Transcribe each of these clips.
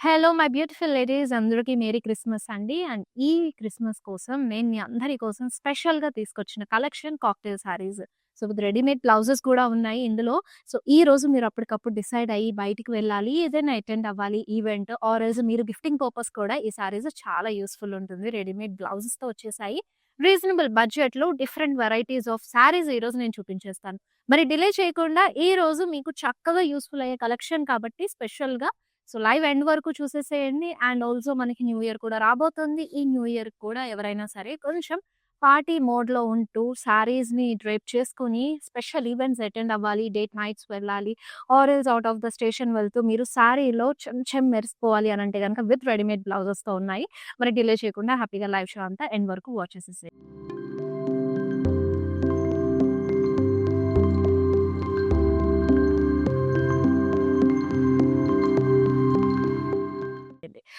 Hello my beautiful ladies అందరికి merry Christmas అండి. And ఈ క్రిస్మస్ కోసం నేను మీ అందరి కోసం స్పెషల్‌గా తీసుకొచ్చిన collection cocktail saris. So, with readymade blouses కూడా ఉన్నాయి ఇందులో. సో, ఈ రోజు మీరు అప్పటికప్పుడు డిసైడ్ అయ్యి బయటికి వెళ్ళాలి, ఏదైనా అటెండ్ అవ్వాలి ఈవెంట్ ఆర్ ఎల్స్ మీరు గిఫ్టింగ్ పర్పస్ కూడా ఈ సారీస్ చాలా యూజ్‌ఫుల్ ఉంటుంది. రెడీమేడ్ బ్లౌజెస్‌తో వచ్చేసాయి. రీజనబుల్ బడ్జెట్‌లో డిఫరెంట్ వెరైటీస్ ఆఫ్ సారీస్ ఈరోజు నేను చూపించేస్తాను. మరి డిలే చేయకుండా ఈ రోజు మీకు చక్కగా యూజ్‌ఫుల్ అయ్యే కలెక్షన్ కాబట్టి స్పెషల్‌గా సో, లైవ్ ఎండ్ వరకు చూసేసేయండి. అండ్ ఆల్సో మనకి న్యూ ఇయర్ కూడా రాబోతుంది. ఈ న్యూ ఇయర్ కూడా ఎవరైనా సరే కొంచెం పార్టీ మోడ్‌లో ఉంటూ శారీస్‌ని డ్రేప్ చేసుకొని స్పెషల్ ఈవెంట్స్ అటెండ్ అవ్వాలి. డేట్ నైట్స్ వెళ్ళాలి. Or else out of the station వెళ్తూ మీరు శారీలో చెం మెరిసిపోవాలి అనంటే గనక విత్ రెడీమేడ్ బ్లౌజెస్‌తో ఉన్నాయి. మరి డిలే చేయకుండా హ్యాపీగా లైవ్ షో అంతా ఎండ్ వరకు వాచ్ చేసేసేయండి.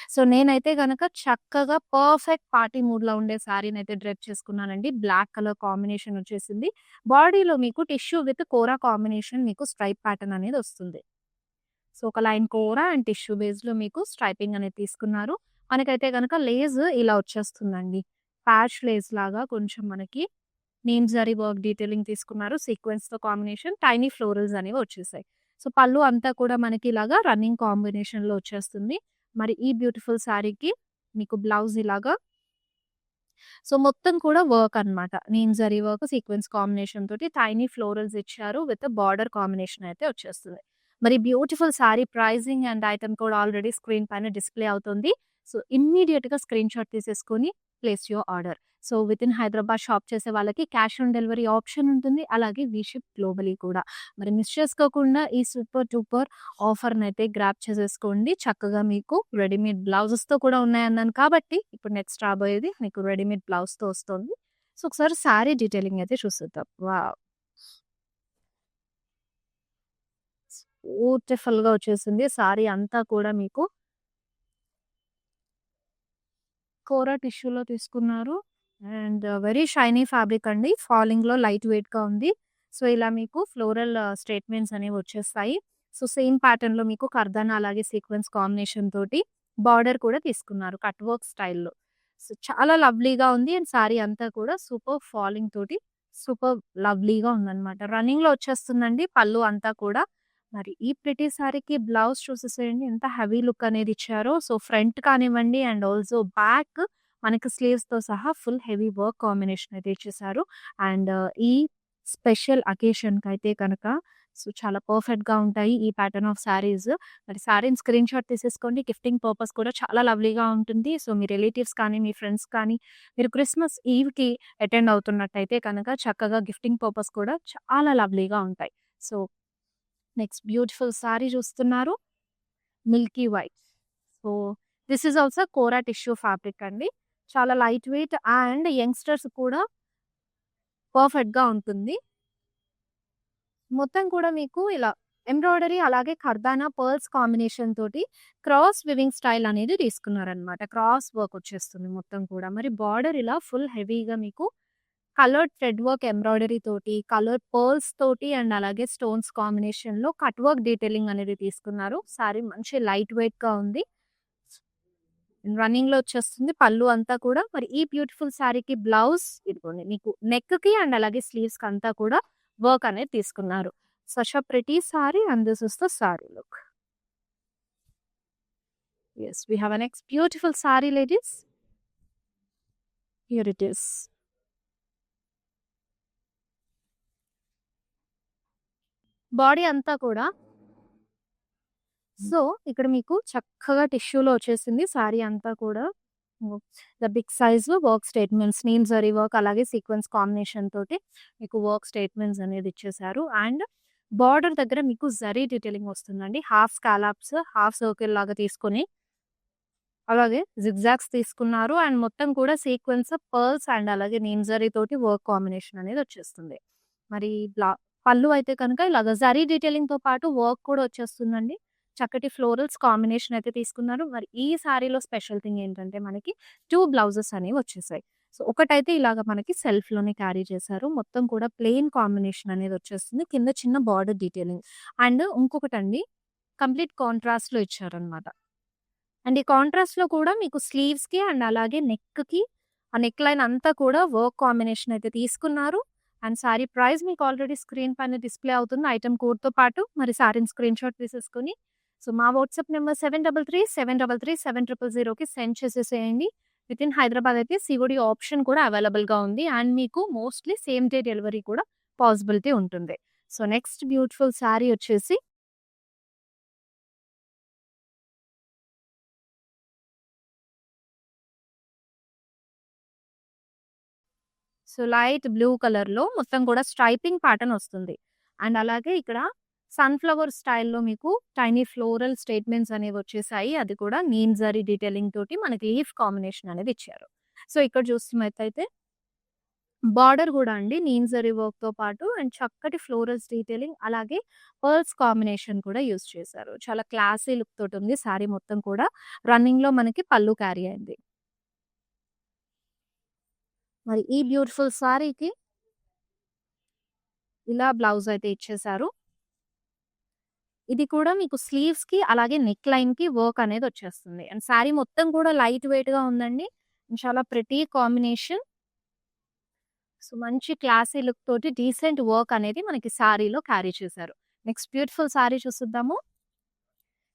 సో, నేనైతే గనక చక్కగా పర్ఫెక్ట్ పార్టీ మూడ్‌లో ఉండే శారీనైతే డ్రెప్ చేసుకున్నానండి. బ్లాక్ కలర్ కాంబినేషన్ వచ్చేసింది. బాడీలో మీకు టిష్యూ విత్ కోరా కాంబినేషన్ మీకు స్ట్రైప్ ప్యాటర్న్ అనేది వస్తుంది. సో, ఒక లైన్ కోరా అండ్ టిష్యూ బేస్‌లో మీకు స్ట్రైపింగ్ అనేది తీసుకున్నారు. మనకైతే గనక లేస్ ఇలా వచ్చేస్తుందండి. ప్యాచ్ లేస్ లాగా కొంచెం మనకి నీమ్ జరీ వర్క్ డీటెయిలింగ్ తీసుకున్నారు. సీక్వెన్స్‌తో కాంబినేషన్ టైనీ ఫ్లోరల్స్ అనేవి వచ్చేసాయి. సో, పళ్ళు అంతా కూడా మనకి ఇలాగా రన్నింగ్ కాంబినేషన్‌లో వచ్చేస్తుంది. మరి ఈ బ్యూటిఫుల్ శారీకి మీకు బ్లౌజ్ ఇలాగా సో, మొత్తం కూడా వర్క్ అన్నమాట. నీమ్ జరీ వర్క్ సీక్వెన్స్ కాంబినేషన్ తోటి టైనీ ఫ్లోరల్స్ ఇచ్చారు. విత్ బార్డర్ కాంబినేషన్ అయితే వచ్చేస్తుంది. మరి beautiful sari pricing and item కూడా ఆల్రెడీ స్క్రీన్ పైన డిస్‌ప్లే అవుతుంది. సో, ఇమ్మీడియేట్‌గా స్క్రీన్‌షాట్ తీసేసుకొని place your order. So, within Hyderabad shop చేసే వాళ్ళకి క్యాష్ ఆన్ డెలివరీ ఆప్షన్ ఉంటుంది. అలాగే వి షిప్ గ్లోబలీ కూడా. మరి మిస్ చేసుకోకుండా ఈ సూపర్ డూపర్ ఆఫర్‌నైతే గ్రాబ్ చేసేసుకోండి. చక్కగా మీకు రెడీమేడ్ బ్లౌజెస్‌తో కూడా ఉన్నాయన్నాను కాబట్టి, ఇప్పుడు నెక్స్ట్ రాబోయేది మీకు రెడీమేడ్ బ్లౌజ్‌తో వస్తుంది. సో, ఒకసారి శారీ డీటెయిలింగ్ అయితే చూసేద్దాం. వావ్! బ్యూటిఫుల్‌గా వచ్చేసింది. శారీ అంతా కూడా మీకు కోరా టిష్యూలో తీసుకున్నారు. అండ్ వెరీ షైనీ ఫ్యాబ్రిక్ అండి. ఫాలింగ్‌లో లైట్ వెయిట్‌గా ఉంది. సో, ఇలా మీకు ఫ్లోరల్ స్టేట్మెంట్స్ అనేవి వచ్చేస్తాయి. సో, సేమ్ ప్యాటర్న్‌లో మీకు కర్దానా అలాగే సీక్వెన్స్ కాంబినేషన్ తోటి బార్డర్ కూడా తీసుకున్నారు కట్ వర్క్ స్టైల్‌లో. సో, చాలా లవ్లీగా ఉంది. అండ్ సారీ అంతా కూడా సూపర్ ఫాలింగ్ తోటి సూపర్ లవ్లీగా ఉందన్నమాట. రన్నింగ్‌లో వచ్చేస్తుందండి పళ్ళు అంతా కూడా. మరి ఈ ప్రిటీ సారీకి బ్లౌజ్ చూసేసేయండి ఎంత హెవీ లుక్ అనేది ఇచ్చారో. సో, ఫ్రంట్ కానివ్వండి అండ్ ఆల్సో బ్యాక్ మనకి స్లీవ్స్‌తో సహా ఫుల్ హెవీ వర్క్ కాంబినేషన్ అయితే ఇచ్చేసారు. అండ్ ఈ స్పెషల్ అకేషన్‌కైతే కనుక సో, చాలా పర్ఫెక్ట్‌గా ఉంటాయి ఈ ప్యాటర్న్ ఆఫ్ శారీస్. మరి శారీని స్క్రీన్‌షాట్ తీసేసుకోండి. గిఫ్టింగ్ పర్పస్ కూడా చాలా లవ్లీగా ఉంటుంది. సో, మీ రిలేటివ్స్ కానీ, మీ ఫ్రెండ్స్ కానీ మీరు క్రిస్మస్ ఈవ్‌కి అటెండ్ అవుతున్నట్టయితే కనుక చక్కగా గిఫ్టింగ్ పర్పస్ కూడా చాలా లవ్లీగా ఉంటాయి. సో, నెక్స్ట్ బ్యూటిఫుల్ సారీ చూస్తున్నారు. Milky white. So, this is also kora tissue fabric అండి. చాలా లైట్ వెయిట్ అండ్ యంగ్‌స్టర్స్ కూడా పర్ఫెక్ట్‌గా ఉంటుంది. మొత్తం కూడా మీకు ఇలా ఎంబ్రాయిడరీ అలాగే కర్దానా పర్ల్స్ కాంబినేషన్ తోటి క్రాస్ వివింగ్ స్టైల్ అనేది తీసుకున్నారనమాట. క్రాస్ వర్క్ వచ్చేస్తుంది మొత్తం కూడా. మరి బార్డర్ ఇలా ఫుల్ హెవీగా మీకు కలర్డ్ థ్రెడ్ వర్క్ ఎంబ్రాయిడరీ తోటి, కలర్ పర్ల్స్ తోటి అండ్ అలాగే స్టోన్స్ కాంబినేషన్‌లో కట్ వర్క్ డీటెయిలింగ్ అనేది తీసుకున్నారు. సారీ మంచి లైట్ వెయిట్‌గా ఉంది. రన్నింగ్‌లో వచ్చేస్తుంది. పళ్ళు అంతా కూడా మరి ఈ బ్యూటిఫుల్ సారీకి బ్లౌజ్ ఇదిగోండి మీకు నెక్‌కి అండ్ అలాగే స్లీవ్స్‌కి అంతా కూడా వర్క్ అనేది తీసుకున్నారు. Such a pretty sari and this is the sari look. Yes, we have a next beautiful sari ladies. Here it is. Body అంతా కూడా సో, ఇక్కడ మీకు చక్కగా టిష్యూలో వచ్చేసింది సారీ అంతా కూడా. The big size work statements, నీమ్ జరీ వర్క్ అలాగే సీక్వెన్స్ కాంబినేషన్ తోటి మీకు వర్క్ స్టేట్మెంట్స్ అనేది ఇచ్చేసారు. అండ్ బార్డర్ దగ్గర మీకు జరీ డీటెయిలింగ్ వస్తుందండి. హాఫ్ స్కాలప్స్, హాఫ్ సర్కిల్ లాగా తీసుకొని అలాగే జిగ్‌జాగ్స్ తీసుకున్నారు. అండ్ మొత్తం కూడా సీక్వెన్స్, పర్ల్స్ అండ్ అలాగే నీమ్ జరీ తోటి వర్క్ కాంబినేషన్ అనేది వచ్చేస్తుంది. మరి పళ్ళు అయితే కనుక ఇలాగ జరీ డీటెయిలింగ్‌తో పాటు వర్క్ కూడా వచ్చేస్తుందండి. చక్కటి ఫ్లోరల్స్ కాంబినేషన్ అయితే తీసుకున్నారు. మరి ఈ సారీలో స్పెషల్ థింగ్ ఏంటంటే మనకి 2 బ్లౌజెస్ అనేవి వచ్చేసాయి. సో, ఒకటైతే ఇలాగ మనకి సెల్ఫ్‌లోనే క్యారీ చేశారు. మొత్తం కూడా ప్లెయిన్ కాంబినేషన్ అనేది వచ్చేస్తుంది. కింద చిన్న బార్డర్ డీటెయిలింగ్. అండ్ ఇంకొకటండి కంప్లీట్ కాంట్రాస్ట్‌లో ఇచ్చారనమాట. అండ్ ఈ కాంట్రాస్ట్‌లో కూడా మీకు స్లీవ్స్‌కి అండ్ అలాగే నెక్‌కి ఆ నెక్ లైన్ అంతా కూడా వర్క్ కాంబినేషన్ అయితే తీసుకున్నారు. అండ్ సారీ ప్రైస్ మీకు ఆల్రెడీ స్క్రీన్ పైన డిస్‌ప్లే అవుతుంది. ఐటెమ్ కోడ్‌తో పాటు మరి సారీని స్క్రీన్‌షాట్ తీసేసుకొని సో, మా వాట్సాప్ నంబర్ 7337337000కి సెండ్ చేసేసేయండి. వితిన్ హైదరాబాద్ అయితే సీఓడీ ఆప్షన్ కూడా అవైలబుల్‌గా ఉంది. అండ్ మీకు మోస్ట్‌లీ సేమ్ డే డెలివరీ కూడా పాసిబిలిటీ ఉంటుంది. సో, నెక్స్ట్ బ్యూటిఫుల్ సారీ వచ్చేసి సో, లైట్ బ్లూ కలర్‌లో మొత్తం కూడా స్ట్రైపింగ్ ప్యాటర్న్ వస్తుంది. అండ్ అలాగే ఇక్కడ సన్‌ఫ్లవర్ స్టైల్‌లో మీకు టైనీ ఫ్లోరల్ స్టేట్మెంట్స్ అనేవొచ్చేసాయి. అది కూడా నీమ్ జరీ డీటెయిలింగ్ తోటి మనకి లీఫ్ కాంబినేషన్ అనేది ఇచ్చారు. సో, ఇక్కడ చూస్తున్నట్టయితే బార్డర్ గూడా అండి నీమ్ జరీ వర్క్‌తో పాటు అండ్ చక్కటి ఫ్లోరల్స్ డీటెయిలింగ్ అలాగే పర్ల్స్ కాంబినేషన్ కూడా యూజ్ చేశారు. చాలా క్లాసీ లుక్ తోటుంది సారీ మొత్తం కూడా. రన్నింగ్‌లో మనకి పల్లు క్యారీ అయింది. మరి ఈ బ్యూటిఫుల్ సారీకి ఇలా బ్లౌజ్ అయితే ఇచ్చేశారు. ఇది కూడా మీకు స్లీవ్స్‌కి అలాగే నెక్ లైన్‌కి వర్క్ అనేది వచ్చేస్తుంది. అండ్ సారీ మొత్తం కూడా లైట్ వెయిట్‌గా ఉందండి. చాలా ప్రిటీ కాంబినేషన్. సో, మంచి క్లాసీ లుక్ తోటి డీసెంట్ వర్క్ అనేది మనకి సారీలో క్యారీ చేశారు. నెక్స్ట్ బ్యూటిఫుల్ సారీ చూసేద్దాము.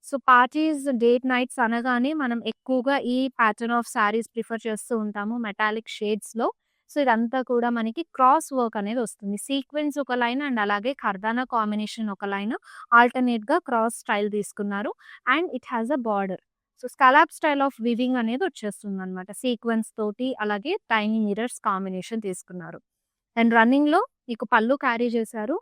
సో, పార్టీస్, డేట్ నైట్స్ అనగానే మనం ఎక్కువగా ఈ ప్యాటర్న్ ఆఫ్ సారీస్ ప్రిఫర్ చేస్తూ ఉంటాము. మెటాలిక్ షేడ్స్‌లో. సో, ఇదంతా కూడా మనకి క్రాస్ వర్క్ అనేది వస్తుంది. సీక్వెన్స్ ఒక లైన్ అండ్ అలాగే కర్దానా కాంబినేషన్ ఒక లైన్. ఆల్టర్‌నేట్‌గా క్రాస్ స్టైల్ తీసుకున్నారు. And it has a border. So, scallop style of weaving అనేది వచ్చేస్తుందన్నమాట. సీక్వెన్స్ తోటి అలాగే టైనీ మిర్రర్స్ కాంబినేషన్ తీసుకున్నారు. అండ్ రన్నింగ్‌లో మీకు పల్లు క్యారీ చేశారు.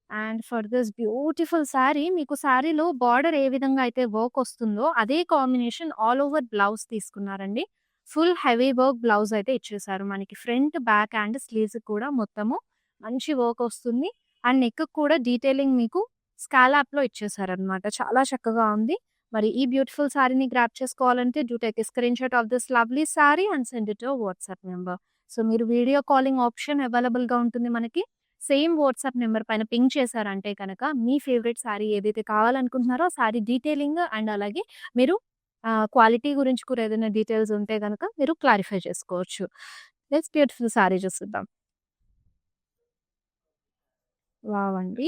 And for this beautiful sari మీకు సారీలో బార్డర్ ఏ విధంగా అయితే వర్క్ వస్తుందో అదే కాంబినేషన్ ఆల్ ఓవర్ బ్లౌజ్ తీసుకున్నారండి. ఫుల్ హెవీ వర్క్ బ్లౌజ్ అయితే ఇచ్చేసారు. మనకి ఫ్రంట్, బ్యాక్ అండ్ స్లీవ్స్ కూడా మొత్తము మంచి వర్క్ వస్తుంది. అండ్ నెక్ కూడా డీటెయిలింగ్ మీకు స్కాలప్‌లో ఇచ్చేసారనమాట. చాలా చక్కగా ఉంది. మరి ఈ బ్యూటిఫుల్ సారీని గ్రాబ్ చేసుకోవాలంటే do take a screenshot of this lovely sorry and send it to WhatsApp number. So, మీరు వీడియో కాలింగ్ ఆప్షన్ అవైలబుల్‌గా ఉంటుంది మనకి. సేమ్ వాట్సాప్ నంబర్ పైన పింగ్ చేశారంటే గనక మీ ఫేవరెట్ సారీ ఏదైతే కావాలనుకుంటున్నారో ఆ సారీ డీటెయిలింగ్ అండ్ అలాగే మీరు క్వాలిటీ గురించి కూడా ఏదైనా డీటెయిల్స్ ఉంటే గనక మీరు క్లారిఫై చేసుకోవచ్చు. నెక్స్ట్ బ్యూటిఫుల్ సారీ చూసేద్దాం. వావ్! అండి.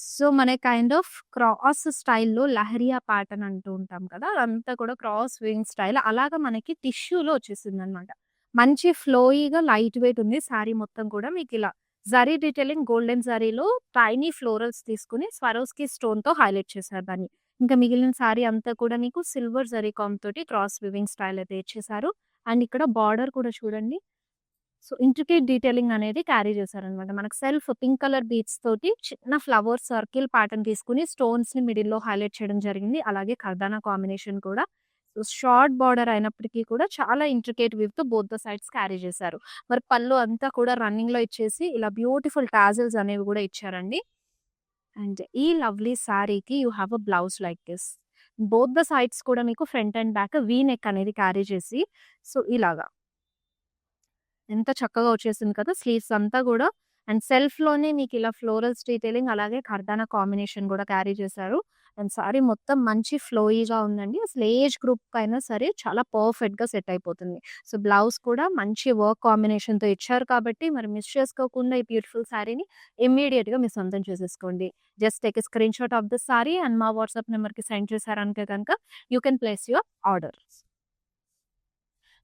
సో, మన కైండ్ ఆఫ్ క్రాస్ స్టైల్‌లో లహరియా ప్యాటర్న్ అంటూ ఉంటాం కదా! అదంతా కూడా క్రాస్ వీవింగ్ స్టైల్. అలాగా మనకి టిష్యూలో వచ్చేసిందనమాట. మంచి ఫ్లోయీగా లైట్ వెయిట్ ఉంది. సారీ మొత్తం కూడా మీకిలా జరీ డీటెయిలింగ్ గోల్డెన్ జరీలో టైనీ ఫ్లోరల్స్ తీసుకొని స్వరోస్‌కి స్టోన్‌తో హైలైట్ చేశారు దాన్ని. ఇంకా మిగిలిన సారీ అంతా కూడా మీకు సిల్వర్ జరీ కామ్ తోటి క్రాస్ వీవింగ్ స్టైల్ అయితే ఇచ్చేశారు. అండ్ ఇక్కడ బార్డర్ కూడా చూడండి. సో, ఇంట్రికేట్ డీటెయిలింగ్ అనేది క్యారీ చేశారనమాట. మనకు సెల్ఫ్ పింక్ కలర్ బీడ్స్ తోటి చిన్న ఫ్లవర్ సర్కిల్ ప్యాటర్న్ తీసుకొని స్టోన్స్‌ని మిడిల్‌లో హైలైట్ చేయడం జరిగింది. అలాగే కర్దానా కాంబినేషన్ కూడా. సో, షార్ట్ బార్డర్ అయినప్పటికీ కూడా చాలా ఇంట్రికేట్ వీవ్‌తో బోత్ ద సైడ్స్ క్యారీ చేశారు. మరి పళ్ళు అంతా కూడా రన్నింగ్‌లో ఇచ్చేసి ఇలా బ్యూటిఫుల్ టాజిల్స్ అనేవి కూడా ఇచ్చారండి. అండ్ ఈ లవ్లీ సారీకి you have a blouse like this. Both the sides కూడా మీకు front and back V neck అనేది క్యారీ చేసి సో, ఇలాగా ఎంత చక్కగా వచ్చేసింది కదా! స్లీవ్స్ అంతా గూడా అండ్ సెల్ఫ్‌లోనే మీకిలా ఫ్లోరల్స్ డీటెయిలింగ్ అలాగే కర్దానా కాంబినేషన్ గూడా క్యారీ చేశారు. అండ్ సారీ మొత్తం మంచి ఫ్లోయీగా ఉందండి. అసలు ఏ ఏజ్ గ్రూప్‌కైనా సరే చాలా పర్ఫెక్ట్‌గా సెట్ అయిపోతుంది. సో, బ్లౌజ్ కూడా మంచి వర్క్ కాంబినేషన్‌తో ఇచ్చారు కాబట్టి మరి మిస్ చేసుకోకుండా ఈ బ్యూటిఫుల్ సారీని ఇమ్మీడియేట్‌గా మీ సొంతం చేసేసుకోండి. Just take a screenshot of the sari and మా వాట్సాప్ నంబర్‌కి సెండ్ చేశారనుకో గనక you can place your order.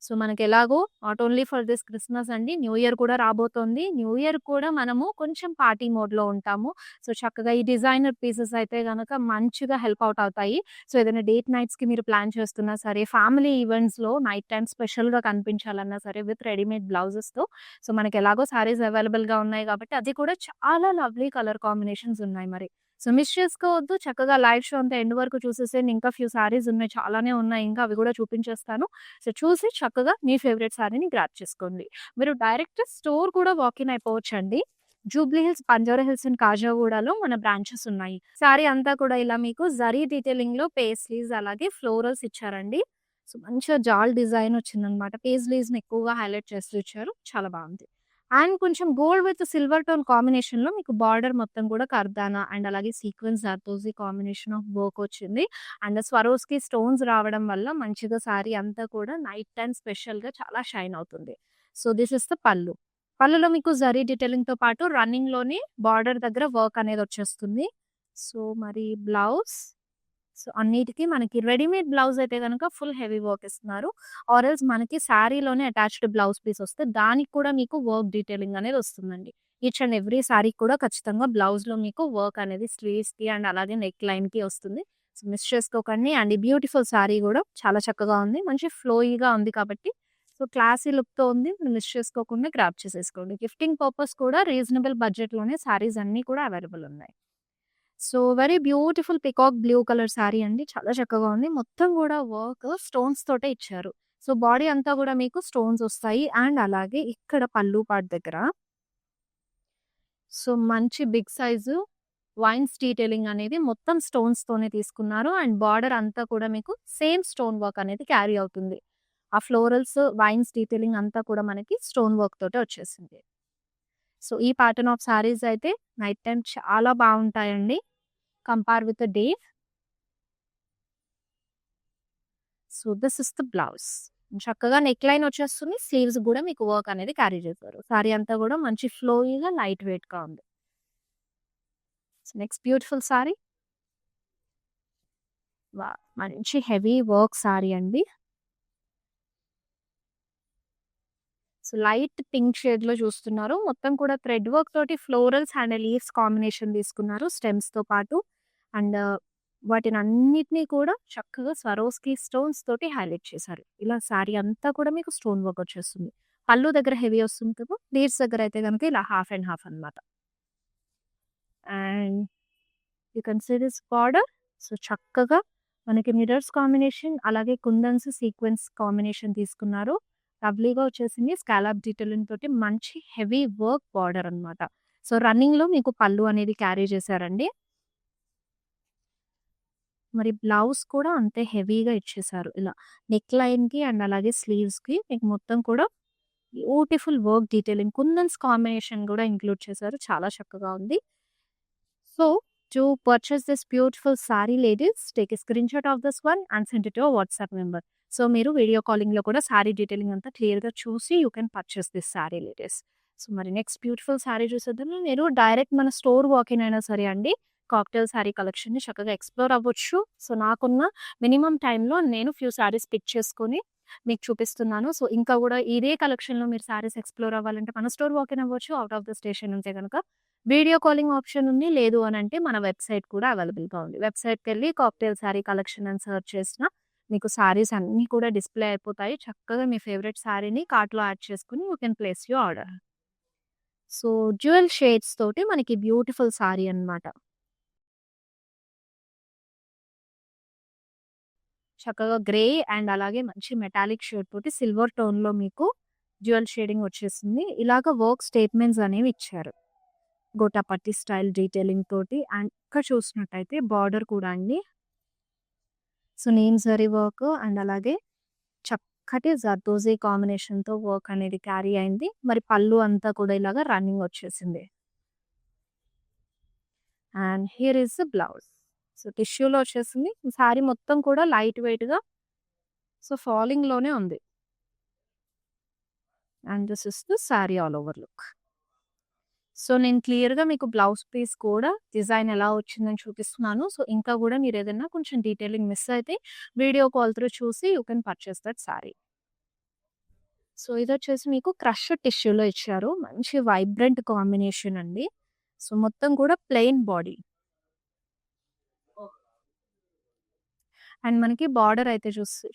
So, మనకెలాగో not only for this Christmas అండి. న్యూ ఇయర్ కూడా రాబోతోంది. న్యూ ఇయర్ కూడా మనము కొంచెం పార్టీ మోడ్‌లో ఉంటాము. సో, చక్కగా ఈ డిజైనర్ పీసెస్ అయితే గనక మంచిగా హెల్ప్ ఔట్ అవుతాయి. సో, ఏదైనా డేట్ నైట్స్‌కి మీరు ప్లాన్ చేస్తున్నా సరే, ఫ్యామిలీ ఈవెంట్స్‌లో నైట్ టైమ్ స్పెషల్‌గా కనిపించాలన్నా సరే విత్ రెడీమేడ్ బ్లౌజెస్‌తో సో, మనకెలాగో సారీస్ అవైలబుల్‌గా ఉన్నాయి కాబట్టి అది కూడా చాలా లవ్లీ కలర్ కాంబినేషన్స్ ఉన్నాయి మరి. సో, మిస్ చేసుకోవద్దు. చక్కగా లైవ్ షో అంతా ఎండ్ వరకు చూసేసేయండి. ఇంకా ఫ్యూ సారీస్ ఉన్నాయి. చాలానే ఉన్నాయి. ఇంకా అవి కూడా చూపించేస్తాను. సో, చూసి చక్కగా మీ ఫేవరెట్ సారీని గ్రాబ్ చేసుకోండి. మీరు డైరెక్ట్ స్టోర్ కూడా వాకిన్ అయిపోవచ్చండి. జూబ్లీ హిల్స్, బంజారా హిల్స్ అండ్ కాజాగూడలో మన బ్రాంచెస్ ఉన్నాయి. సారీ అంతా కూడా ఇలా మీకు జరీ డీటెయిలింగ్‌లో పేస్లీస్ అలాగే ఫ్లోరల్స్ ఇచ్చారండి. సో, మంచిగా జాల్ డిజైన్ వచ్చిందనమాట. పేస్లీస్‌ని ఎక్కువగా హైలైట్ చేస్తూ ఇచ్చారు. చాలా బావుంది. అండ్ కొంచెం గోల్డ్ విత్ సిల్వర్ టోన్ కాంబినేషన్‌లో మీకు బార్డర్ మొత్తం కూడా కర్దానా అండ్ అలాగే sequence zardozi combination of work వచ్చింది. అండ్ స్వరోస్‌కి స్టోన్స్ రావడం వల్ల మంచిగా సారీ అంతా కూడా నైట్ టైమ్ స్పెషల్‌గా చాలా షైన్ అవుతుంది. సో, దిస్ ఇస్ ద పల్లు. పళ్ళులో మీకు జరీ డీటెయిలింగ్‌తో పాటు రన్నింగ్‌లోనే బార్డర్ దగ్గర వర్క్ అనేదొచ్చేస్తుంది. సో, మరి బ్లౌజ్ సో, అన్నిటికి మనకి రెడీమేడ్ బ్లౌజ్ అయితే గనక ఫుల్ హెవీ వర్క్ ఇస్తున్నారు. ఆర్ ఎల్స్ మనకి శారీలోనే అటాచ్డ్ బ్లౌజ్ పీస్ వస్తే దానికి కూడా మీకు వర్క్ డీటెయిలింగ్ అనేది వస్తుందండి. ఈచ్ అండ్ ఎవ్రీ శారీకి కూడా ఖచ్చితంగా బ్లౌజ్‌లో మీకు వర్క్ అనేది స్లీవ్స్‌కి అండ్ అలాగే నెక్ లైన్‌కి వస్తుంది. సో, మిస్ చేసుకోకండి. అండ్ ఈ బ్యూటిఫుల్ శారీ గూడా చాలా చక్కగా ఉంది. మంచి ఫ్లోయీగా ఉంది కాబట్టి సో, క్లాసీ లుక్‌తో ఉంది. మిస్ చేసుకోకుండా గ్రాబ్ చేసేసుకోండి. గిఫ్టింగ్ పర్పస్ కూడా రీజనబుల్ బడ్జెట్‌లోనే శారీస్ అన్నీ కూడా అవైలబుల్ ఉన్నాయి. So, very beautiful peacock blue colour sari అండి. చాలా చక్కగా ఉంది. మొత్తం గూడా వర్క్ స్టోన్స్ తోటే ఇచ్చారు. సో, బాడీ అంతా గూడా మీకు స్టోన్స్ ఒస్తాయి. అండ్ అలాగే ఇక్కడ పల్లు పార్ట్ దగ్గర సో, మంచి బిగ్ సైజు వైన్స్ డీటెయిలింగ్ అనేది మొత్తం స్టోన్స్‌తోనే తీసుకున్నారు. అండ్ బార్డర్ అంతా కూడా మీకు సేమ్ స్టోన్ వర్క్ అనేది క్యారీ అవుతుంది. ఆ ఫ్లోరల్స్, వైన్స్ డీటెయిలింగ్ అంతా కూడా మనకి స్టోన్ వర్క్ తోటే వచ్చేసింది. సో, ఈ ప్యాటర్న్ ఆఫ్ శారీస్ అయితే నైట్ టైమ్ చాలా బావుంటాయండి. Compare with the day. So, this is the blouse. చక్కగా నెక్ లైన్ వచ్చేస్తుంది. స్లీవ్స్ గూడా మీకు వర్క్ అనేది క్యారీ చేశారు. సారీ అంతా గూడా మంచి ఫ్లోయీగా, లైట్ వెయిట్‌గా ఉంది. So, next beautiful sorry. Wow! మంచి హెవీ వర్క్ సారీ అండి. సో, లైట్ పింక్ షేడ్‌లో చూస్తున్నారు. మొత్తం కూడా థ్రెడ్ వర్క్ తోటి ఫ్లోరల్స్ అండ్ లీవ్స్ కాంబినేషన్ తీసుకున్నారు స్టెమ్స్‌తో పాటు. అండ్ వాటినన్నిటిని కూడా చక్కగా స్వరోస్‌కి స్టోన్స్ తోటి హైలైట్ చేశారు. ఇలా సారీ అంతా కూడా మీకు స్టోన్ వర్క్ వచ్చేస్తుంది. పళ్ళు దగ్గర హెవీ వస్తుంది కదా! లీవ్స్ దగ్గర అయితే గనుక ఇలా హాఫ్ అండ్ హాఫ్ అన్నమాట. And you can see this border. So, చక్కగా మనకి మిర్రర్స్ కాంబినేషన్ అలాగే కుందన్స్ సీక్వెన్స్ కాంబినేషన్ తీసుకున్నారు. లవ్లీగా వచ్చేసింది. స్కాలప్ డీటెయిలింగ్ తోటి మంచి హెవీ వర్క్ బార్డర్ అన్నమాట. సో, రన్నింగ్‌లో మీకు పళ్ళు అనేది క్యారీ చేశారండి. మరి బ్లౌజ్ కూడా అంతే హెవీగా ఇచ్చేశారు. ఇలా నెక్ లైన్‌కి అండ్ అలాగే స్లీవ్స్‌కి మీకు మొత్తం కూడా బ్యూటిఫుల్ వర్క్ డీటెయిలింగ్ కుందన్స్ కాంబినేషన్ కూడా ఇంక్లూడ్ చేశారు. చాలా చక్కగా ఉంది. So, to purchase this beautiful saree, ladies, take a screenshot of this one and send it to your WhatsApp number. So, మీరు వీడియో కాలింగ్‌లో కూడా సారీ డీటెయిలింగ్ అంతా క్లియర్‌గా చూసి you can purchase this sorry ladies. So, మరి next beautiful sorry చూసేద్దాము. మీరు direct మన store walk-in అయినా సరే అండి, కాక్టైల్ సారీ కలెక్షన్‌ని చక్కగా ఎక్స్‌ప్లోర్ అవ్వచ్చు. సో, నాకున్న మినిమమ్ టైమ్‌లో నేను ఫ్యూ సారీస్ పిక్ చేసుకొని మీకు చూపిస్తున్నాను. సో, ఇంకా కూడా ఇదే కలెక్షన్‌లో మీరు సారీస్ ఎక్స్‌ప్లోర్ అవ్వాలంటే మన స్టోర్ వాకిన్ అవ్వచ్చు. ఔట్ ఆఫ్ ద స్టేషన్ ఉంటే గనక వీడియో కాలింగ్ ఆప్షన్ ఉంది. లేదు అనంటే మన వెబ్‌సైట్ కూడా అవైలబుల్‌గా ఉంది. వెబ్‌సైట్‌కెళ్ళి కాక్టైల్ సారీ కలెక్షన్ అని సెర్చ్ చేసినా మీకు సారీస్ అన్నీ కూడా డిస్‌ప్లే అయిపోతాయి. చక్కగా మీ ఫేవరెట్ సారీని కార్ట్‌లో యాడ్ చేసుకొని you can place your order. So, dual shades తోటి మనకి బ్యూటిఫుల్ సారీ అన్నమాట. చక్కగా గ్రే అండ్ అలాగే మంచి మెటాలిక్ షేడ్ తోటి సిల్వర్ టోన్‌లో మీకు డ్యూయల్ షేడింగ్ వచ్చేసింది. ఇలాగ వర్క్ స్టేట్మెంట్స్ అనేవి ఇచ్చారు. గోటాపట్టి స్టైల్ డీటెయిలింగ్ తోటి అండ్ ఇక్కడ చూసినట్టయితే బార్డర్ కూడా అండి. So, neem zari work and అలాగే చక్కటి జర్దోజీ కాంబినేషన్‌తో వర్క్ అనేది క్యారీ అయింది. మరి పళ్ళు అంతా కూడా ఇలాగా రన్నింగ్ వచ్చేసింది. And here is the blouse. So, టిష్యూలో వచ్చేసింది. సారీ మొత్తం కూడా లైట్ వెయిట్‌గా సో, ఫాలింగ్‌లోనే ఉంది. And this is the sorry all over look. So, నేను క్లియర్‌గా మీకు బ్లౌజ్ పీస్ కూడా డిజైన్ ఎలా వచ్చిందని చూపిస్తున్నాను. సో, ఇంకా గూడా మీరేదన్నా కొంచెం డీటెయిలింగ్ మిస్ అయితే వీడియో కాల్ త్రూ చూసి you can purchase that sari. So, ఇదొచ్చేసి మీకు క్రష్ టిష్యూలో ఇచ్చారు. మంచి వైబ్రెంట్ కాంబినేషన్ అండి. సో, మొత్తం కూడా ప్లెయిన్ బాడీ. అండ్ మనకి బార్డర్ అయితే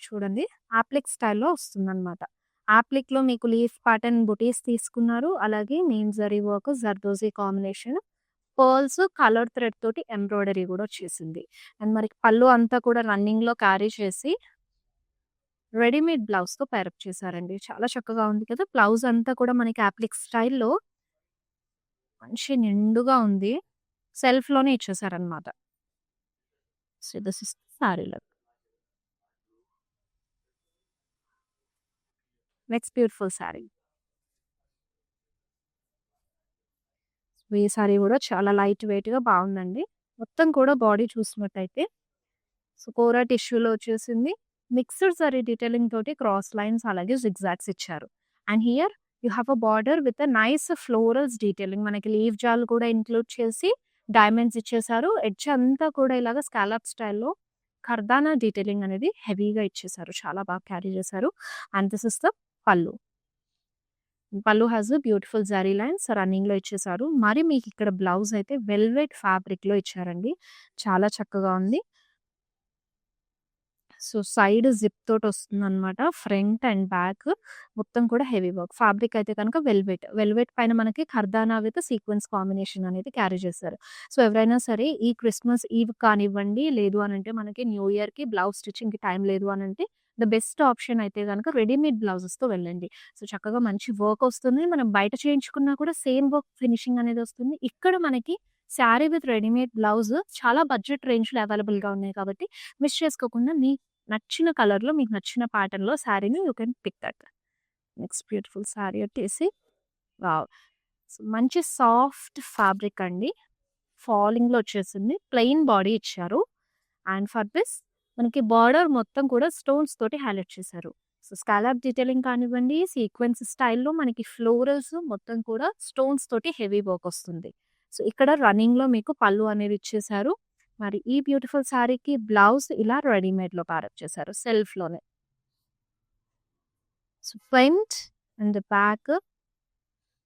చూడండి యాప్లిక్ స్టైల్‌లో వస్తుందన్నమాట. యాప్లిక్‌లో మీకు లీఫ్ ప్యాటర్న్ బుటీస్ తీసుకున్నారు. అలాగే neem zari work, zardozi combination, pearls, colour thread తోటి ఎంబ్రాయిడరీ కూడా వచ్చేసింది. అండ్ మనకి పళ్ళు అంతా కూడా రన్నింగ్‌లో క్యారీ చేసి రెడీమేడ్ బ్లౌజ్‌తో పేరప్ చేశారండి. చాలా చక్కగా ఉంది కదా! బ్లౌజ్ అంతా కూడా మనకి యాప్లిక్ స్టైల్‌లో మంచి నిండుగా ఉంది. సెల్ఫ్‌లోనే ఇచ్చేసారన్నమాట. So, this is sari look. Next beautiful sari. ఈ సారీ కూడా చాలా లైట్ వెయిట్‌గా బావుందండి. మొత్తం కూడా బాడీ చూసినట్టయితే సో, కోరా టిష్యూలో వచ్చేసింది. మిక్స్డ్ జరీ డీటెయిలింగ్ తోటి క్రాస్ లైన్స్ అలాగే జిగ్‌జాగ్స్ ఇచ్చారు. And here you have a border with a nice florals detailing. మనకి లీఫ్ జాల్ కూడా ఇంక్లూడ్ చేసి డైమండ్స్ ఇచ్చేసారు. ఎడ్జ్ అంతా కూడా ఇలాగ స్కాలప్ స్టైల్‌లో కర్దానా డీటెయిలింగ్ అనేది హెవీగా ఇచ్చేసారు. చాలా బాగా క్యారీ చేశారు. అండ్ దిస్ ఇస్ ద పల్లు. పల్లు హాస్ బ్యూటిఫుల్ జరీ లైన్స్ రన్నింగ్‌లో ఇచ్చేసారు. మరి మీకిక్కడ బ్లౌజ్ అయితే వెల్వెట్ ఫ్యాబ్రిక్‌లో ఇచ్చారండి. చాలా చక్కగా ఉంది. సో, సైడ్ జిప్ తోటొస్తుందనమాట. ఫ్రంట్ అండ్ బ్యాక్ మొత్తం కూడా హెవీ వర్క్. ఫ్యాబ్రిక్ అయితే కనుక వెల్వెట్. వెల్వెట్ పైన మనకి ఖర్దానా విత్ సీక్వెన్స్ కాంబినేషన్ అనేది క్యారీ చేశారు. సో, ఎవరైనా సరే ఈ క్రిస్మస్ ఈవ్ కానివ్వండి, లేదు అనంటే మనకి న్యూ ఇయర్‌కి బ్లౌజ్ స్టిచ్చింగ్‌కి టైం లేదు అనంటే ద బెస్ట్ ఆప్షన్ అయితే గనక రెడీమేడ్ బ్లౌజెస్‌తో వెళ్ళండి. సో, చక్కగా మంచి వర్క్ ఒస్తుంది. మనం బయట చేయించుకున్నా కూడా సేమ్ వర్క్ ఫినిషింగ్ అనేది ఒస్తుంది. ఇక్కడ మనకి శారీ విత్ రెడీమేడ్ బ్లౌజ్ చాలా బడ్జెట్ రేంజ్‌లో అవైలబుల్‌గా ఉన్నాయి కాబట్టి మిస్ చేసుకోకుండా మీ నచ్చిన కలర్‌లో మీకు నచ్చిన ప్యాటర్న్‌లో శారీని you can pick that. Next beautiful sari వచ్చేసి వావ్! సో, మంచి సాఫ్ట్ ఫ్యాబ్రిక్ అండి. ఫాలింగ్‌లో వచ్చేసింది. ప్లెయిన్ బాడీ ఇచ్చారు. అండ్ ఫర్ దిస్ మనకి బార్డర్ మొత్తం కూడా స్టోన్స్ తోటి హైలైట్ చేశారు. సో, స్కాలప్ డీటెయిలింగ్ కానివ్వండి, సీక్వెన్స్ స్టైల్‌లో మనకి ఫ్లోరల్స్ మొత్తం కూడా స్టోన్స్ తోటి హెవీ వర్క్ వస్తుంది. సో, ఇక్కడ రన్నింగ్‌లో మీకు పల్లు అనేది ఇచ్చేసారు. మరి ఈ బ్యూటిఫుల్ శారీకి బ్లౌజ్ ఇలా రెడీమేడ్‌లో ప్యారప్ చేశారు సెల్ఫ్‌లోనే. సో, ఫ్రంట్ అండ్ బ్యాక్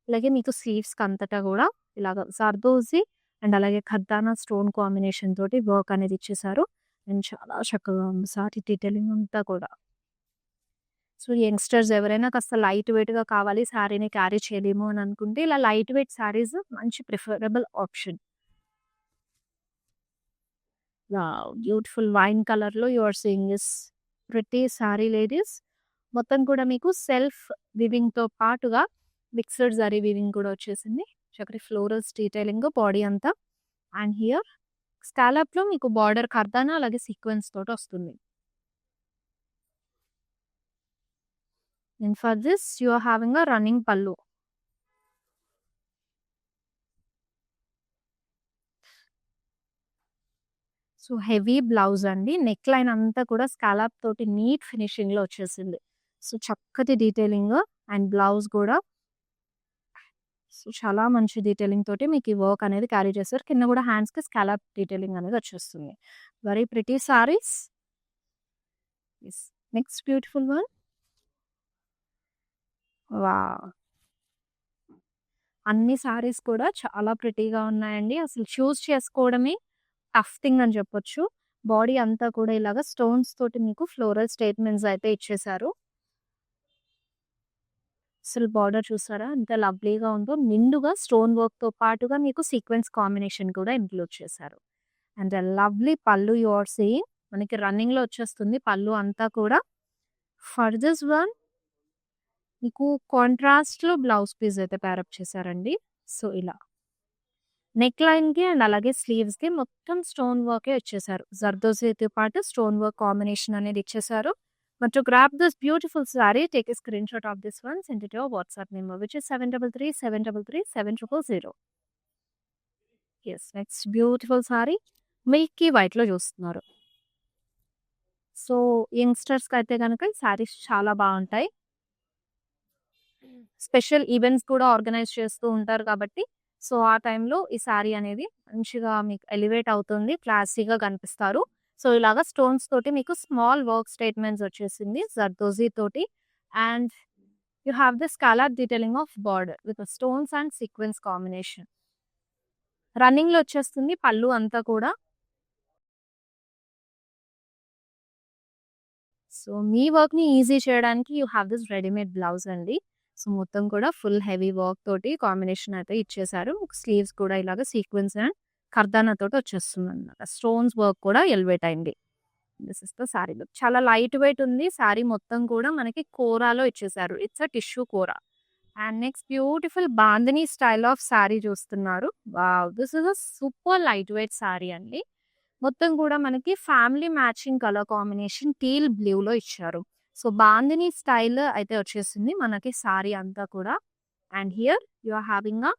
అలాగే మీకు స్లీవ్స్‌కి అంతటా గూడా ఇలాగ జర్దోజీ అండ్ అలాగే ఖద్దానా స్టోన్ కాంబినేషన్ తోటి వర్క్ అనేది ఇచ్చేసారు. అండ్ చాలా చక్కగా ఉంది సారీ డీటెయిలింగ్ అంతా కూడా. సో, యంగ్‌స్టర్స్ ఎవరైనా కాస్త లైట్ వెయిట్‌గా కావాలి, శారీని క్యారీ చేయలేము అని అనుకుంటే ఇలా లైట్ వెయిట్ శారీస్ మంచి preferable option. Wow! Beautiful wine కలర్‌లో you are seeing this pretty sari ladies. మొత్తం కూడా మీకు సెల్ఫ్ వివింగ్‌తో పాటుగా మిక్స్డ్ జరీ వివింగ్ కూడా వచ్చేసింది. చక్కటి ఫ్లోరల్స్ డీటెయిలింగ్ బాడీ అంతా. అండ్ హియర్ స్కాలప్‌లో మీకు బార్డర్ కర్దానా అలాగే సీక్వెన్స్ తోటొస్తుంది. And for this you are having a running pallu. So, heavy blouse అండి. నెక్ లైన్ అంతా కూడా స్కాలప్ తోటి నీట్ ఫినిషింగ్‌లో వచ్చేసింది. సో, చక్కటి డీటెయిలింగ్ అండ్ బ్లౌజ్ కూడా సో, చాలా మంచి డీటెయిలింగ్ తోటి మీకు ఈ వర్క్ అనేది క్యారీ చేశారు. కింద కూడా హ్యాండ్స్‌కి స్కాలప్ డీటెయిలింగ్ అనేది వచ్చేస్తుంది. Very pretty saris. Yes. Next beautiful one. Wow! అన్ని సారీస్ కూడా చాలా ప్రిటీగా ఉన్నాయండి. అసలు చూజ్ చేసుకోవడమే టఫ్ థింగ్ అని చెప్పొచ్చు. బాడీ అంతా కూడా ఇలాగ స్టోన్స్ తోటి మీకు ఫ్లోరల్ స్టేట్మెంట్స్ అయితే ఇచ్చేసారు. అసలు బార్డర్ చూసారా ఎంత లవ్లీగా ఉందో. నిండుగా స్టోన్ వర్క్‌తో పాటుగా మీకు సీక్వెన్స్ కాంబినేషన్ కూడా ఇంక్లూడ్ చేశారు. అండ్ లవ్లీ పల్లు యూ ఆర్ సీయింగ్. మనకి రన్నింగ్‌లో వచ్చేస్తుంది పల్లు అంతా కూడా. ఫర్ దిస్ వన్ మీకు కాంట్రాస్ట్‌లో బ్లౌజ్ పీస్ అయితే పేరప్ చేశారండి. సో, ఇలా నెక్ లైన్‌కి అండ్ అలాగే స్లీవ్స్‌కి మొత్తం స్టోన్ వర్కే ఇచ్చేసారు. జర్దోజీతో పాటు స్టోన్ వర్క్ కాంబినేషన్ అనేది ఇచ్చేసారు. But to grab this beautiful saree, take a screenshot of this one, send it to your WhatsApp number, which is 7337337000. Yes, next beautiful saree. Milky వైట్‌లో చూస్తున్నారు. సో, యంగ్‌స్టర్స్‌కి అయితే గనక ఈ సారీస్ చాలా బావుంటాయి. స్పెషల్ ఈవెంట్స్ కూడా ఆర్గనైజ్ చేస్తూ ఉంటారు కాబట్టి, సో, ఆ టైంలో ఈ సారీ అనేది మంచిగా మీకు ఎలివేట్ అవుతుంది. క్లాసీగా కనిపిస్తారు. సో, ఇలాగ స్టోన్స్ తోటి మీకు స్మాల్ వర్క్ స్టేట్మెంట్స్ వచ్చేసింది. జర్దోజీ తోటి and you have the scallop detailing of border with stones and sequence combination. రన్నింగ్‌లో వచ్చేస్తుంది పల్లు అంతా కూడా. సో, మీ వర్క్‌ని ఈజీ చేయడానికి you have this readymade blouse అండి. సో, మొత్తం కూడా ఫుల్ హెవీ వర్క్ తోటి కాంబినేషన్ అయితే ఇచ్చేసారు. స్లీవ్స్ కూడా ఇలాగ సీక్వెన్స్ అండ్ కర్దానా తోటి వచ్చేస్తుందన్నమాట. స్టోన్స్ వర్క్ కూడా ఎలివేట్ అయింది. This is the sari look. చాలా లైట్ వెయిట్ ఉంది. సారీ మొత్తం కూడా మనకి కోరాలో ఇచ్చేసారు. It's a tissue kora. And next beautiful bandhani style of sari చూస్తున్నారు. Wow! This is a super light weight sari అండి. మొత్తం కూడా మనకి family matching colour combination teal బ్లూలో ఇచ్చారు. సో, బాందిని స్టైల్ అయితే వచ్చేసింది మనకి సారీ అంతా కూడా. And here you are having a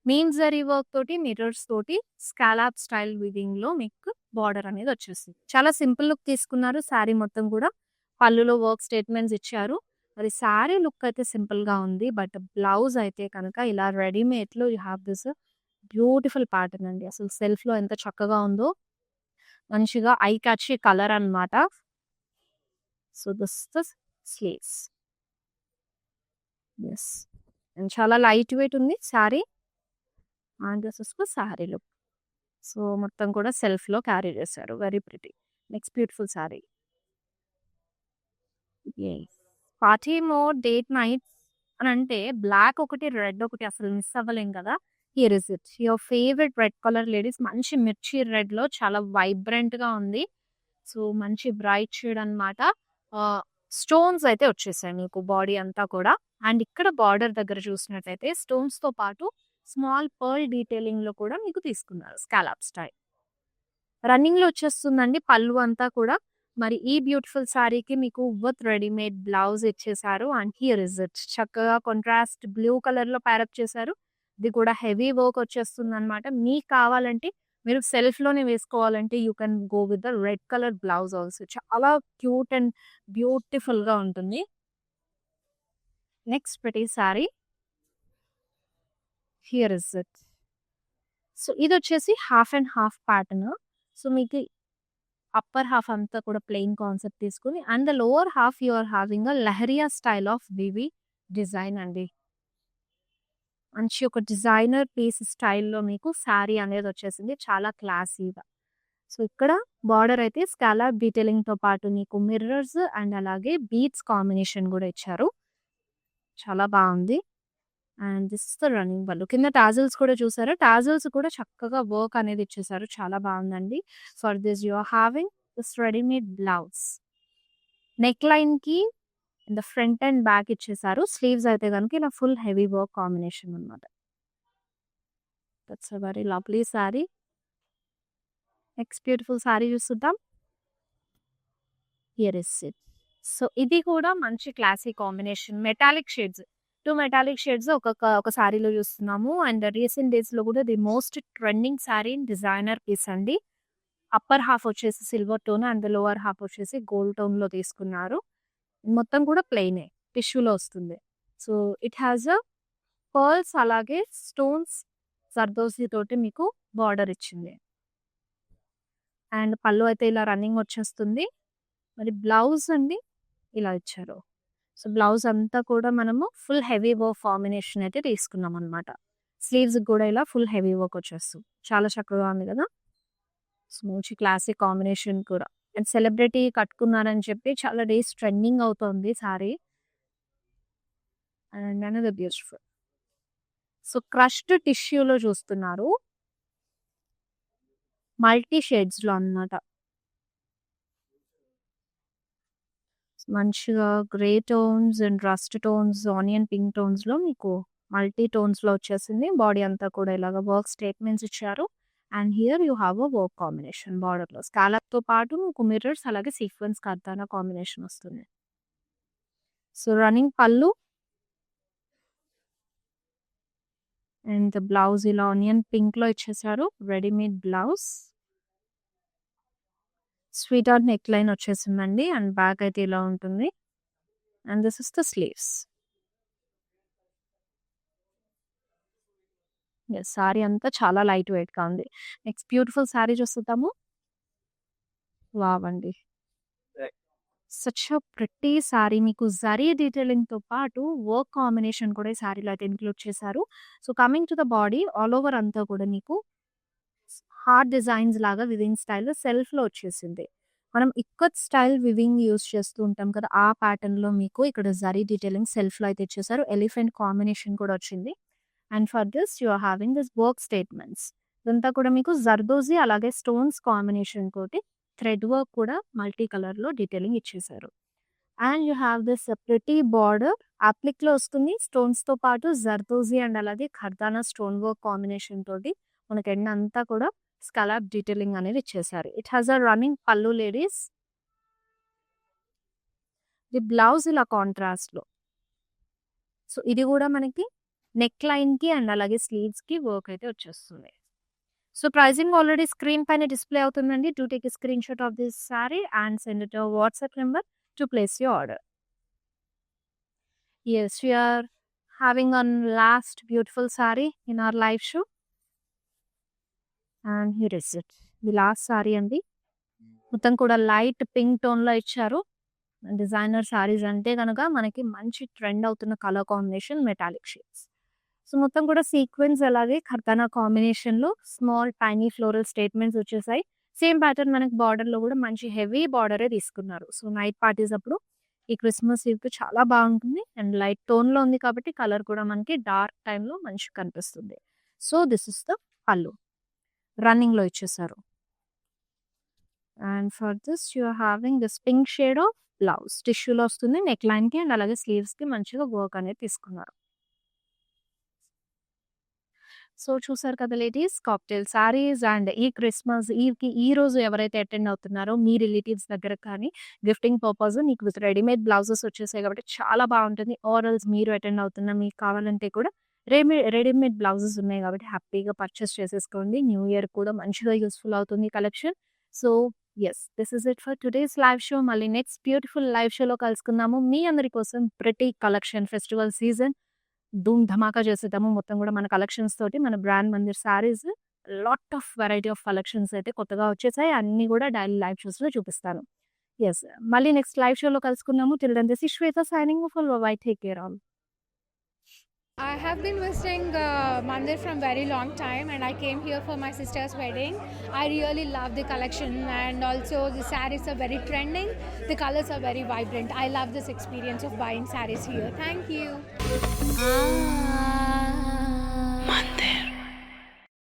మీన్ జరీ వర్క్ తోటి, మిర్రర్స్ తోటి స్కాలప్ స్టైల్ వీవింగ్‌లో మీకు బార్డర్ అనేది వచ్చేసింది. చాలా సింపుల్ లుక్ తీసుకున్నారు శారీ మొత్తం కూడా. పళ్ళులో వర్క్ స్టేట్మెంట్స్ ఇచ్చారు. మరి శారీ లుక్ అయితే సింపుల్‌గా ఉంది. బట్ బ్లౌజ్ అయితే కనుక ఇలా రెడీమేడ్‌లో you have this beautiful pattern అండి. అసలు సెల్ఫ్‌లో ఎంత చక్కగా ఉందో. మంచిగా ఐ క్యాచీ కలర్ అన్నమాట. So this the sleeves. Yes. And చాలా లైట్ వెయిట్ ఉంది sari. And this is the sari look. So మొత్తం కూడా సెల్ఫ్‌లో క్యారీ చేశారు. Very pretty. Next beautiful sari. Yes. Party mode, date night అనంటే బ్లాక్ ఒకటి, రెడ్ ఒకటి అసలు మిస్ అవ్వలేం కదా! Here is it. Your favourite red colour ladies మంచి మిర్చి రెడ్‌లో చాలా వైబ్రెంట్‌గా ఉంది. సో, మంచి బ్రైట్ షేడ్ అన్నమాట. స్టోన్స్ అయితే వచ్చేసాయి మీకు బాడీ అంతా కూడా. అండ్ ఇక్కడ బార్డర్ దగ్గర చూసినట్టయితే స్టోన్స్‌తో పాటు స్మాల్ పర్ల్ డీటెయిలింగ్‌లో కూడా మీకు తీసుకున్నారు. Scallop style. రన్నింగ్‌లో వచ్చేస్తుందండి పళ్ళు అంతా కూడా. మరి ఈ బ్యూటిఫుల్ శారీకి మీకు విత్ రెడీమేడ్ బ్లౌజ్ ఇచ్చేసారు. And here is it. చక్కగా కాంట్రాస్ట్ బ్లూ కలర్‌లో ప్యారప్ చేశారు. ఇది కూడా హెవీ వర్క్ వచ్చేస్తుందన్నమాట. మీకు కావాలంటే మీరు సెల్ఫ్‌లోనే వేసుకోవాలంటే you can go with the red colour blouse also. చాలా క్యూట్ అండ్ బ్యూటిఫుల్‌గా ఉంటుంది. Next pretty sari. Here is it. So, ఇదొచ్చేసి half and half pattern. So, మీకు అప్పర్ హాఫ్ అంతా కూడా ప్లెయిన్ కాన్సెప్ట్ తీసుకొని and the lower half you are having a leheriya style of weave design అండి. మంచి ఒక డిజైనర్ పీస్ స్టైల్‌లో మీకు శారీ అనేది వచ్చేసింది. చాలా క్లాసీగా. సో, ఇక్కడ బార్డర్ అయితే స్కాలప్ డీటెయిలింగ్‌తో పాటు మీకు మిర్రర్స్ అండ్ అలాగే బీడ్స్ కాంబినేషన్ కూడా ఇచ్చారు. చాలా బావుంది. And this is the running పళ్ళు. కింద టాజిల్స్ కూడా చూసారా? టాజిల్స్ కూడా చక్కగా వర్క్ అనేది ఇచ్చేసారు. చాలా బావుందండి. For this you are having this readymade blouse. Neck లైన్‌కి ద ఫ్రంట్ అండ్ బ్యాక్ ఇచ్చేసారు. స్లీవ్స్ అయితే గనుక ఇలా ఫుల్ హెవీ వర్క్ కాంబినేషన్ అన్నమాట. That's a very lovely sari. Next beautiful sari చూసుద్దాం. Here is it. సో, ఇది కూడా మంచి classy combination. Metallic shades. 2 metallic shades ఒక సారీలో చూస్తున్నాము. అండ్ రీసెంట్ డేస్‌లో కూడా the most trending sari in designer piece అండి. అప్పర్ హాఫ్ వచ్చేసి silver tone and lower half వచ్చేసి గోల్డ్ టోన్‌లో తీసుకున్నారు. మొత్తం కూడా ప్లెయినే. టిష్యూలో వస్తుంది. So, it has a pearls అలాగే స్టోన్స్ జర్దోసి తోటి మీకు బార్డర్ ఇచ్చింది. అండ్ పళ్ళు అయితే ఇలా రన్నింగ్ వచ్చేస్తుంది. మరి బ్లౌజ్ అండి ఇలా ఇచ్చారు. సో, బ్లౌజ్ అంతా కూడా మనము ఫుల్ హెవీ వర్క్ కాంబినేషన్ అయితే తీసుకున్నామనమాట. స్లీవ్స్‌కి కూడా ఇలా ఫుల్ హెవీ వర్క్ వచ్చేస్తుంది. చాలా చక్కగా ఉంది కదా! సో, మంచి క్లాసిక్ కాంబినేషన్ కూడా. అండ్ సెలబ్రిటీ కట్టుకున్నారని చెప్పి చాలా డేస్ ట్రెండింగ్ అవుతోంది sari. And another beautiful. So, crushed టిష్యూలో చూస్తున్నారు. మల్టీ షేడ్స్‌లో అన్నమాట. మంచిగా grey tones and rust tones, onion pink టోన్స్‌లో మీకు మల్టీ టోన్స్‌లో వచ్చేసింది. బాడీ అంతా కూడా ఇలాగ వర్క్ స్టేట్మెంట్స్ ఇచ్చారు. And here you have a work combination బార్డర్‌లో. స్కాలప్‌తో పాటు మీకు మిర్రర్స్ అలాగే సీక్వెన్స్ కర్దానా కాంబినేషన్ వస్తుంది. So, running pallu and blouse ఇలా ఆనియన్ పింక్‌లో ఇచ్చేసారు. Readymade blouse. Sweet heart neck line వచ్చేసిందండి. అండ్ బ్యాక్ అయితే ఇలా ఉంటుంది. And this is the sleeves. Yes. Sorry అంతా చాలా లైట్ వెయిట్‌గా ఉంది. నెక్స్ట్ బ్యూటిఫుల్ సారీ చూసేద్దాము. వావ్ అండి! Such a pretty sorry. మీకు జరీ డీటెయిలింగ్‌తో పాటు వర్క్ కాంబినేషన్ కూడా ఈ సారీలో అయితే ఇంక్లూడ్ చేశారు. So, coming to the body all over అంతా కూడా మీకు హార్ట్ డిజైన్స్ లాగా వివింగ్ స్టైల్‌లో సెల్ఫ్‌లో వచ్చేసింది. మనం ఇక్కత్ స్టైల్ వివింగ్ యూజ్ చేస్తూ ఉంటాం కదా! ఆ ప్యాటర్న్‌లో మీకు ఇక్కడ జరీ డీటెయిలింగ్ సెల్ఫ్‌లో అయితే ఇచ్చేసారు. ఎలిఫెంట్ కాంబినేషన్ కూడా వచ్చింది. And for this you are having this work statements. ఇదంతా కూడా మీకు జర్దోజీ అలాగే స్టోన్స్ కాంబినేషన్ తోటి థ్రెడ్ వర్క్ కూడా మల్టీ కలర్‌లో డీటెయిలింగ్ ఇచ్చేసారు. And you have this pretty border అప్లిక్‌లో వస్తుంది. స్టోన్స్‌తో పాటు జర్దోజీ అండ్ అలాగే ఖర్దానా స్టోన్ వర్క్ కాంబినేషన్ తోటి మనకి ఎండ్ అంతా కూడా స్కాలప్ డీటెయిలింగ్ అనేది ఇచ్చేసారు. ఇట్ హాస్ అ రన్నింగ్ పల్లు లేడీస్. ది బ్లౌజ్ ఇలా కాంట్రాస్ట్‌లో. సో, ఇది కూడా మనకి నెక్ లైన్‌కి అండ్ అలాగే స్లీవ్స్‌కి వర్క్ అయితే వచ్చేస్తుంది. సో, ప్రైజింగ్ ఆల్రెడీ స్క్రీన్ పైన డిస్‌ప్లే అవుతుందండి. Do take a screenshot of this sorry and send it your WhatsApp number to place your order. Yes, we are having one last beautiful saree in our live show. And here is it. The last sorry అండి. మొత్తం కూడా light pink టోన్‌లో ఇచ్చారు. Designer saris అంటే గనక మనకి మంచి trend అవుతున్న colour combination metallic shades. So, మొత్తం కూడా సీక్వెన్స్ అలాగే కర్దానా కాంబినేషన్‌లో స్మాల్ టైనీ ఫ్లోరల్ స్టేట్మెంట్స్ వచ్చేసాయి. సేమ్ ప్యాటర్న్ మనకి బార్డర్‌లో కూడా మంచి హెవీ బార్డరే తీసుకున్నారు. సో, నైట్ పార్టీస్ అప్పుడు ఈ క్రిస్మస్ ఈవ్‌కి చాలా బాగుంటుంది. అండ్ లైట్ టోన్‌లో ఉంది కాబట్టి కలర్ కూడా మనకి డార్క్ టైమ్‌లో మంచిగా కనిపిస్తుంది. So, this is the pallu. రన్నింగ్‌లో ఇచ్చేసారు. And for this you are having this pink shade of blouse. టిష్యూలో వస్తుంది. నెక్ లైన్‌కి అండ్ అలాగే స్లీవ్స్‌కి మంచిగా వర్క్ అనేది తీసుకున్నారు. సో, చూసారు కదా లేడీస్, కాక్టైల్ సారీస్ అండ్ ఈ క్రిస్మస్ ఈవ్‌కి ఈరోజు ఎవరైతే అటెండ్ అవుతున్నారో మీ రిలేటివ్స్ దగ్గర కానీ గిఫ్టింగ్ పర్పస్ మీకు విత్ రెడీమేడ్ బ్లౌజెస్ వచ్చేసాయి కాబట్టి చాలా బాగుంటుంది. ఆరల్స్ మీరు అటెండ్ అవుతున్న మీకు కావాలంటే కూడా రెడీమేడ్ బ్లౌజెస్ ఉన్నాయి కాబట్టి హ్యాపీగా పర్చేస్ చేసేసుకోండి. న్యూ ఇయర్ కూడా మంచిగా యూజ్‌ఫుల్ అవుతుంది ఈ collection. So, yes, this is it for today's live show. మళ్ళీ నెక్స్ట్ బ్యూటిఫుల్ లైవ్ షోలో కలుసుకుందాము. మీ అందరి కోసం ప్రిటీ కలెక్షన్ ఫెస్టివల్ సీజన్ ధూమ్ ధమాకా చేసేద్దాము. మొత్తం కూడా మన కలెక్షన్స్ తోటి మన brand Mandir saris lot of variety of collections అయితే కొత్తగా వచ్చేసాయి. అన్నీ కూడా డైలీ లైవ్ షోస్‌లో చూపిస్తాను. యెస్, మళ్ళీ నెక్స్ట్ లైవ్ షోలో కలుసుకుందాము. Till then this is Shweta signing off. Bye, take care all. I have been visiting Mandir from very long time, and I came here for my sister's wedding. I really love the collection, and also the sarees are very trending. The colors are very vibrant. I love this experience of buying sarees here. Thank you. Ah.